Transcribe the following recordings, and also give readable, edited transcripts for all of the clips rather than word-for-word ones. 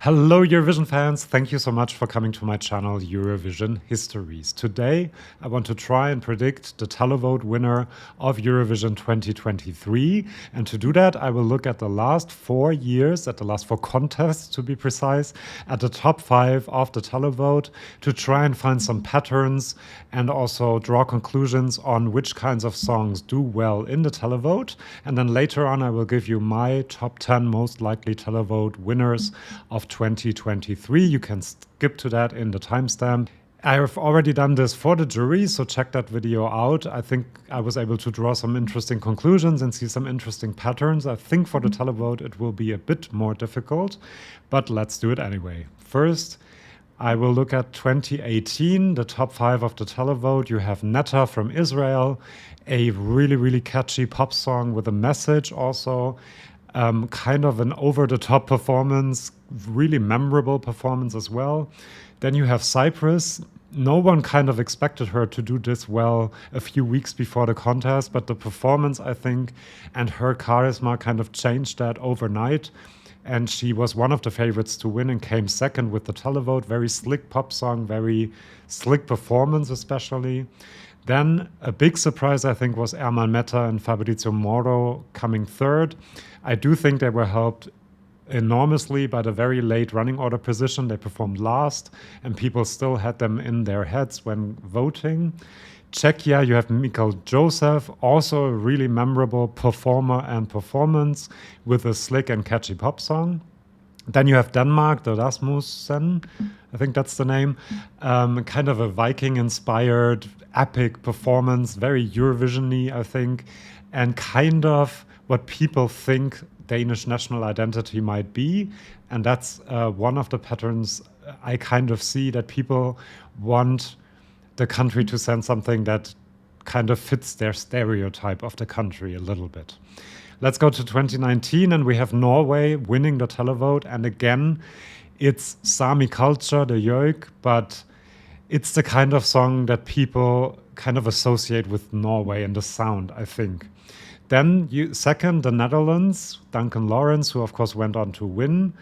Hello Eurovision fans, thank you so much for coming to my channel Eurovision Histories. Today I want to try and predict the Televote winner of Eurovision 2023, and to do that I will look at the last 4 years, at the last 4 contests to be precise, at the top 5 of the Televote to try and find some patterns and also draw conclusions on which kinds of songs do well in the Televote, and then later on I will give you my top 10 most likely Televote winners of 2023. You can skip to that in the timestamp. I have already done this for the jury, so check that video out. I think I was able to draw some interesting conclusions and see some interesting patterns. I think for the Televote it will be a bit more difficult, but let's do it anyway. First, I will look at 2018, the top 5 of the Televote. You have Netta from Israel, a really catchy pop song with a message also. Kind of an over-the-top performance, really memorable performance as well. Then you have Cyprus. No one kind of expected her to do this well a few weeks before the contest, but the performance, I think, and her charisma kind of changed that overnight. And she was one of the favorites to win and came second with the Televote. Very slick pop song, very slick performance especially. Then a big surprise, I think, was Erman Meta and Fabrizio Moro coming third. I do think they were helped enormously by the very late running order position. They performed last, and people still had them in their heads when voting. Czechia, you have Michael Joseph, also a really memorable performer and performance with a slick and catchy pop song. Then you have Denmark, the Rasmussen, I think that's the name. Kind of a Viking-inspired epic performance, very Eurovision-y, I think, and kind of what people think Danish national identity might be. And that's one of the patterns I kind of see, that people want the country to send something that kind of fits their stereotype of the country a little bit. Let's go to 2019, and we have Norway winning the Televote. And again, it's Sami culture, the yoik, but it's the kind of song that people kind of associate with Norway and the sound, I think. Then second, the Netherlands, Duncan Lawrence, who of course went on to win.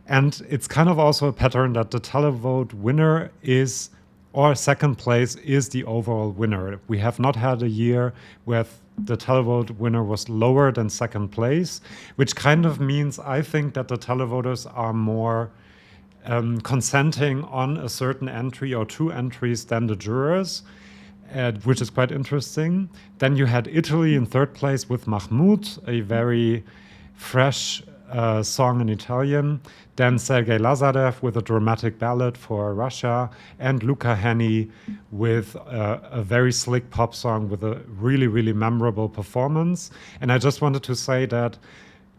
And it's kind of also a pattern that the Televote winner is, or second place is, the overall winner. We have not had a year where the Televote winner was lower than second place, which kind of means I think that the televoters are more consenting on a certain entry or 2 entries than the jurors, which is quite interesting. Then you had Italy in third place with Mahmoud, a very fresh song in Italian. Then Sergei Lazarev with a dramatic ballad for Russia, and Luca Hänni with a very slick pop song with a really memorable performance. And I just wanted to say that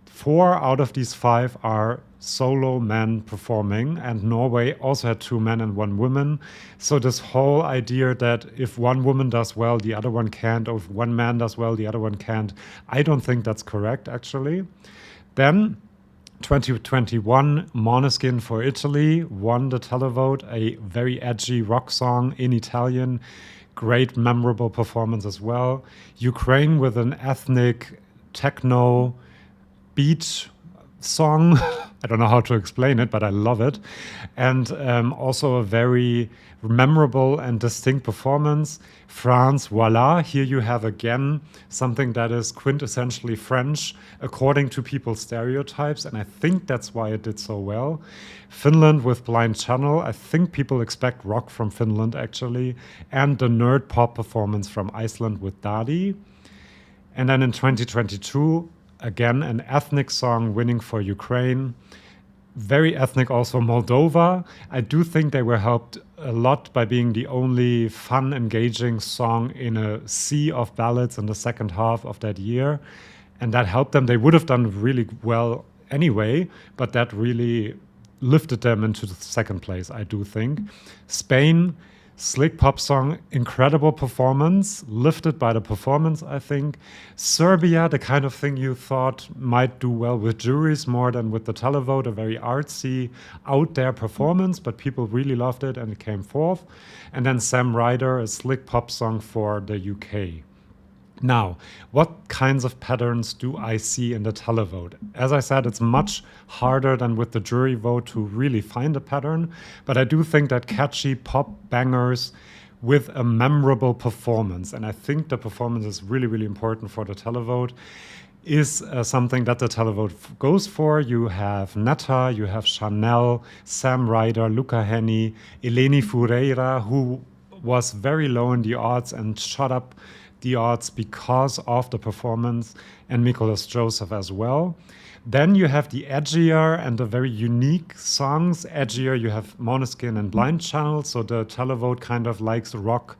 4 out of these 5 are solo men performing, and Norway also had 2 men and 1 woman. So this whole idea that if one woman does well, the other one can't, or if one man does well, the other one can't, I don't think that's correct, actually. Then 2021, Måneskin for Italy won the Televote, a very edgy rock song in Italian. Great, memorable performance as well. Ukraine with an ethnic techno beat song. I don't know how to explain it, but I love it. And also a very memorable and distinct performance. France, voila, here you have again something that is quintessentially French according to people's stereotypes, and I think that's why it did so well. Finland with Blind Channel, I think people expect rock from Finland actually, and the nerd pop performance from Iceland with Dadi. And then in 2022, again, an ethnic song winning for Ukraine. Very ethnic also, Moldova. I do think they were helped a lot by being the only fun, engaging song in a sea of ballads in the second half of that year. And that helped them. They would have done really well anyway, but that really lifted them into the second place, I do think. Spain, slick pop song, incredible performance, lifted by the performance, I think. Serbia, the kind of thing you thought might do well with juries more than with the Televote, a very artsy, out there performance, but people really loved it and it came fourth. And then Sam Ryder, a slick pop song for the UK. Now, what kinds of patterns do I see in the televote? As I said, it's much harder than with the jury vote to really find a pattern, but I do think that catchy pop bangers with a memorable performance, and I think the performance is really, really important for the televote, is something that the televote goes for. You have Netta, you have Chanel, Sam Ryder, Luca Henney, Eleni Foureira, who was very low in the odds and shot up the odds because of the performance, and Nicholas Joseph as well. Then you have the edgier and the very unique songs. Edgier, you have Måneskin and Blind Channel, so the televote kind of likes rock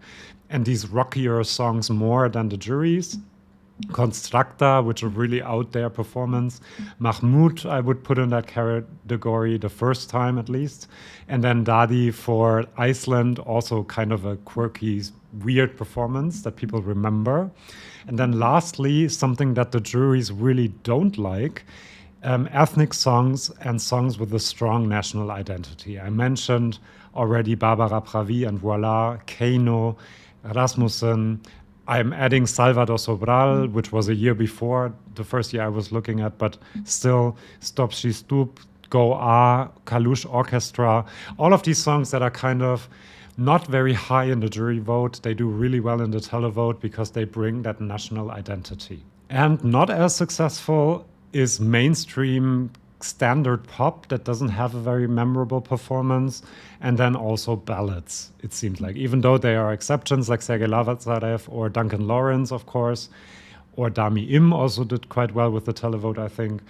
and these rockier songs more than the juries. Constructa, which are really out there performance. Mahmoud, I would put in that category the first time at least. And then Dadi for Iceland, also kind of a quirky, weird performance that people remember. And then lastly, something that the juries really don't like, ethnic songs and songs with a strong national identity. I mentioned already Barbara Pravi and Voila, Keino, Rasmussen. I'm adding Salvador Sobral, which was a year before, the first year I was looking at, but still, Stop She Stoop, Go A, Kalush Orchestra, all of these songs that are kind of not very high in the jury vote. They do really well in the televote because they bring that national identity. And not as successful is mainstream standard pop that doesn't have a very memorable performance, and then also ballads, it seems like, even though there are exceptions like Sergei Lazarev or Duncan Lawrence, of course, or Dami Im also did quite well with the televote, I think.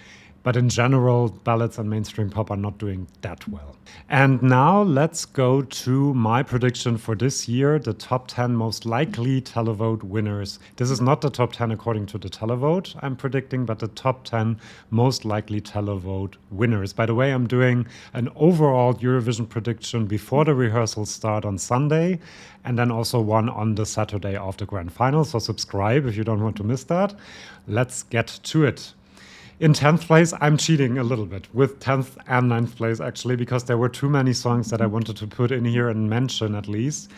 But in general, ballads and mainstream pop are not doing that well. And now let's go to my prediction for this year, the top 10 most likely televote winners. This is not the top 10 according to the televote I'm predicting, but the top 10 most likely televote winners. By the way, I'm doing an overall Eurovision prediction before the rehearsals start on Sunday, and then also one on the Saturday of the grand final. So subscribe if you don't want to miss that. Let's get to it. In 10th place, I'm cheating a little bit with 10th and 9th place, actually, because there were too many songs that I wanted to put in here and mention at least.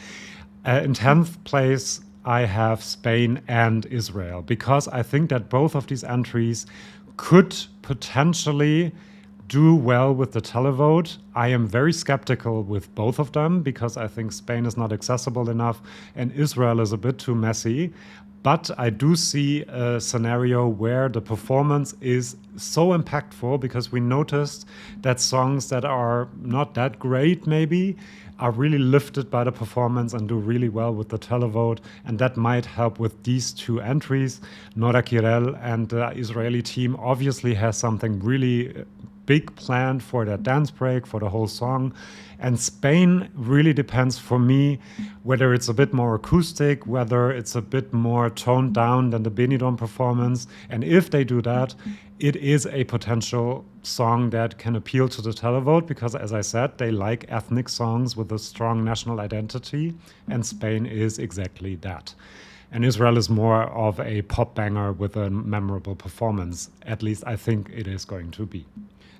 In 10th place, I have Spain and Israel, because I think that both of these entries could potentially do well with the televote. I am very skeptical with both of them because I think Spain is not accessible enough and Israel is a bit too messy. But I do see a scenario where the performance is so impactful because we noticed that songs that are not that great maybe are really lifted by the performance and do really well with the televote. And that might help with these two entries. Nora Kirel and the Israeli team obviously has something really big planned for that dance break, for the whole song. And Spain really depends for me whether it's a bit more acoustic, whether it's a bit more toned down than the Benidorm performance. And if they do that, it is a potential song that can appeal to the televote because, as I said, they like ethnic songs with a strong national identity, and Spain is exactly that. And Israel is more of a pop banger with a memorable performance. At least I think it is going to be.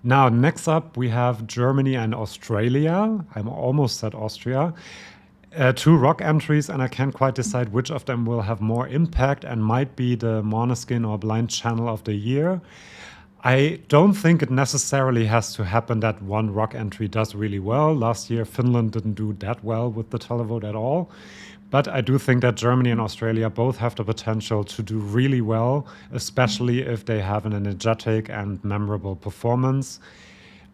Now, next up, we have Germany and Australia. I'm almost said Austria. Two rock entries, and I can't quite decide which of them will have more impact and might be the Måneskin or Blind Channel of the year. I don't think it necessarily has to happen that one rock entry does really well. Last year, Finland didn't do that well with the televote at all. But I do think that Germany and Australia both have the potential to do really well, especially if they have an energetic and memorable performance.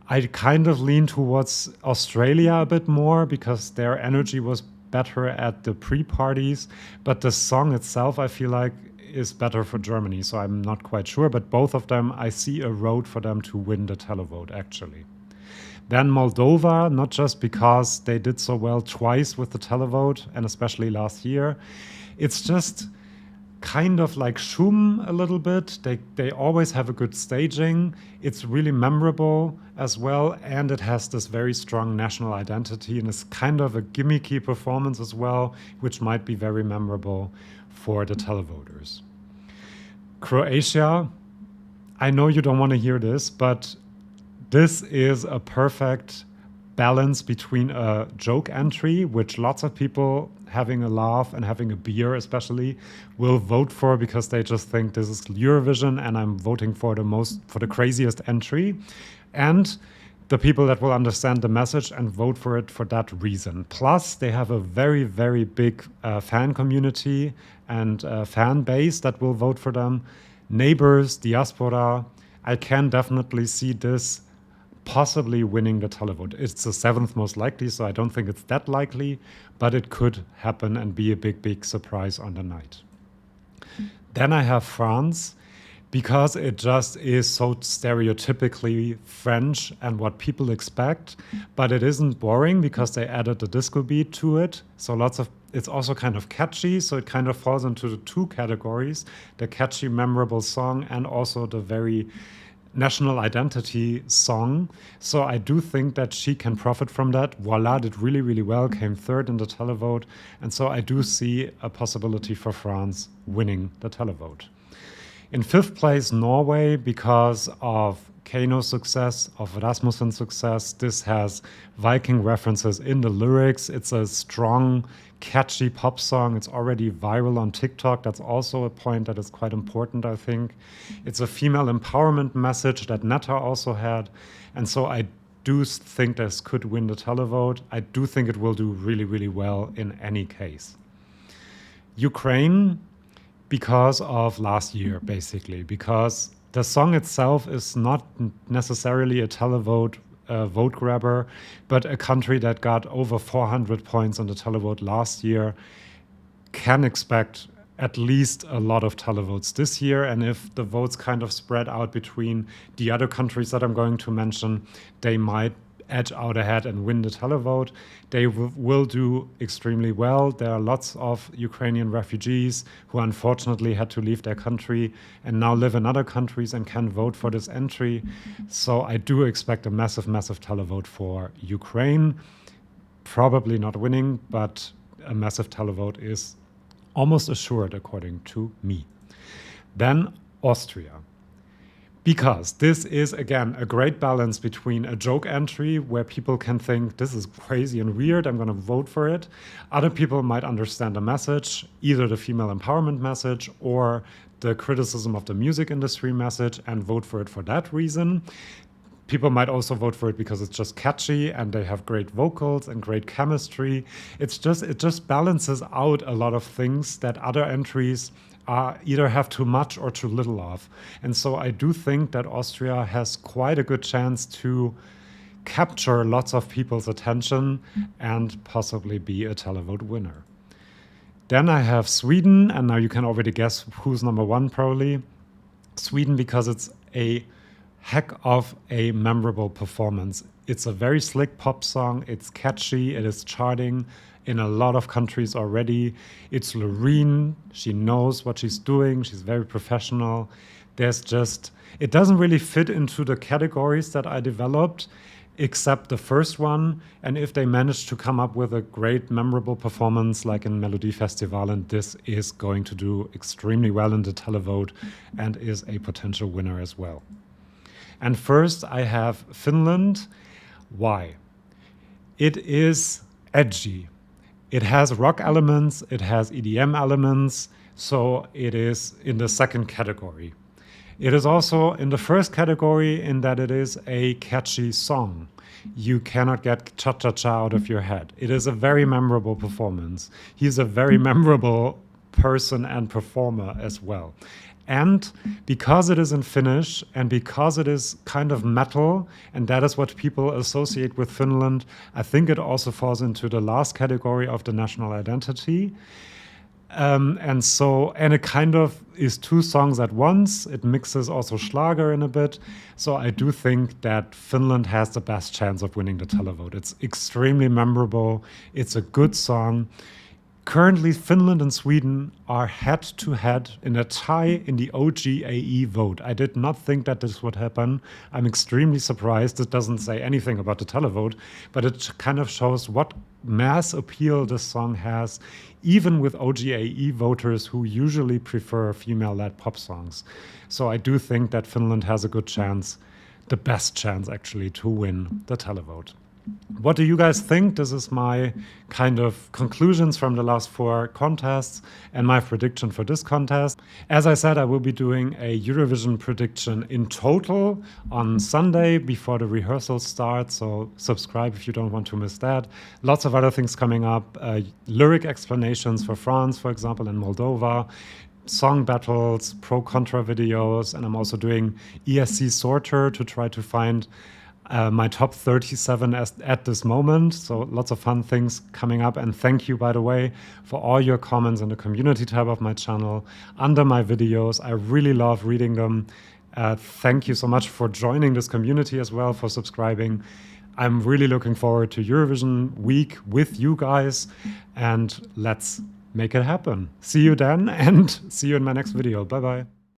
I kind of lean towards Australia a bit more because their energy was better at the pre-parties, but the song itself, I feel like, is better for Germany, so I'm not quite sure. But both of them, I see a road for them to win the televote, actually. Then Moldova, not just because they did so well twice with the televote, and especially last year. It's just kind of like Shum a little bit. They always have a good staging. It's really memorable as well, and it has this very strong national identity, and it's kind of a gimmicky performance as well, which might be very memorable for the televoters. Croatia, I know you don't want to hear this, but this is a perfect balance between a joke entry, which lots of people having a laugh and having a beer especially will vote for, because they just think this is Eurovision and I'm voting for the craziest entry. And the people that will understand the message and vote for it for that reason. Plus, they have a very, very big fan community and fan base that will vote for them. Neighbors, diaspora. I can definitely see this possibly winning the televote. It's the seventh most likely, so I don't think it's that likely, but it could happen and be a big, big surprise on the night. Then I have France, because it just is so stereotypically French and what people expect, but it isn't boring because they added the disco beat to it. So it's also kind of catchy, so it kind of falls into the two categories, the catchy, memorable song and also the very national identity song. So I do think that she can profit from that. Voila did really, really well, came third in the televote. And so I do see a possibility for France winning the televote. In fifth place, Norway, because of Kano's success, of Rasmussen's success. This has Viking references in the lyrics. It's a strong, catchy pop song. It's already viral on TikTok. That's also a point that is quite important, I think. It's a female empowerment message that Netta also had. And so I do think this could win the televote. I do think it will do really, really well in any case. Ukraine, because of last year, basically, because the song itself is not necessarily a televote vote grabber, but a country that got over 400 points on the televote last year can expect at least a lot of televotes this year. And if the votes kind of spread out between the other countries that I'm going to mention, they might edge out ahead and win the televote. They will do extremely well. There are lots of Ukrainian refugees who unfortunately had to leave their country and now live in other countries and can vote for this entry. So I do expect a massive, massive televote for Ukraine. Probably not winning, but a massive televote is almost assured according to me. Then Austria. Because this is, again, a great balance between a joke entry where people can think, this is crazy and weird, I'm going to vote for it. Other people might understand the message, either the female empowerment message or the criticism of the music industry message, and vote for it for that reason. People might also vote for it because it's just catchy and they have great vocals and great chemistry. It just balances out a lot of things that other entries either have too much or too little of. And so I do think that Austria has quite a good chance to capture lots of people's attention and possibly be a televote winner. Then I have Sweden, and now you can already guess who's number one probably. Sweden, because it's a heck of a memorable performance. It's a very slick pop song, it's catchy, it is charting in a lot of countries already. It's Loreen, she knows what she's doing, she's very professional. It doesn't really fit into the categories that I developed, except the first one. And if they manage to come up with a great, memorable performance like in Melodifestivalen, this is going to do extremely well in the televote and is a potential winner as well. And first I have Finland. Why? It is edgy. It has rock elements, it has EDM elements, so it is in the second category. It is also in the first category in that it is a catchy song. You cannot get cha-cha-cha out of your head. It is a very memorable performance. He's a very memorable person and performer as well. And because it is in Finnish and because it is kind of metal, and that is what people associate with Finland, I think it also falls into the last category of the national identity. And it kind of is two songs at once. It mixes also Schlager in a bit. So I do think that Finland has the best chance of winning the televote. It's extremely memorable. It's a good song. Currently, Finland and Sweden are head-to-head in a tie in the OGAE vote. I did not think that this would happen. I'm extremely surprised. It doesn't say anything about the televote, but it kind of shows what mass appeal this song has, even with OGAE voters who usually prefer female-led pop songs. So I do think that Finland has a good chance, the best chance actually, to win the televote. What do you guys think? This is my kind of conclusions from the last 4 contests and my prediction for this contest. As I said, I will be doing a Eurovision prediction in total on Sunday before the rehearsal starts, so subscribe if you don't want to miss that. Lots of other things coming up, lyric explanations for France, for example, and Moldova, song battles, pro-contra videos, and I'm also doing ESC Sorter to try to find my top 37 at this moment. So lots of fun things coming up. And thank you, by the way, for all your comments in the community tab of my channel under my videos. I really love reading them. Thank you so much for joining this community as well, for subscribing. I'm really looking forward to Eurovision week with you guys, and let's make it happen. See you then, and see you in my next video. Bye-bye.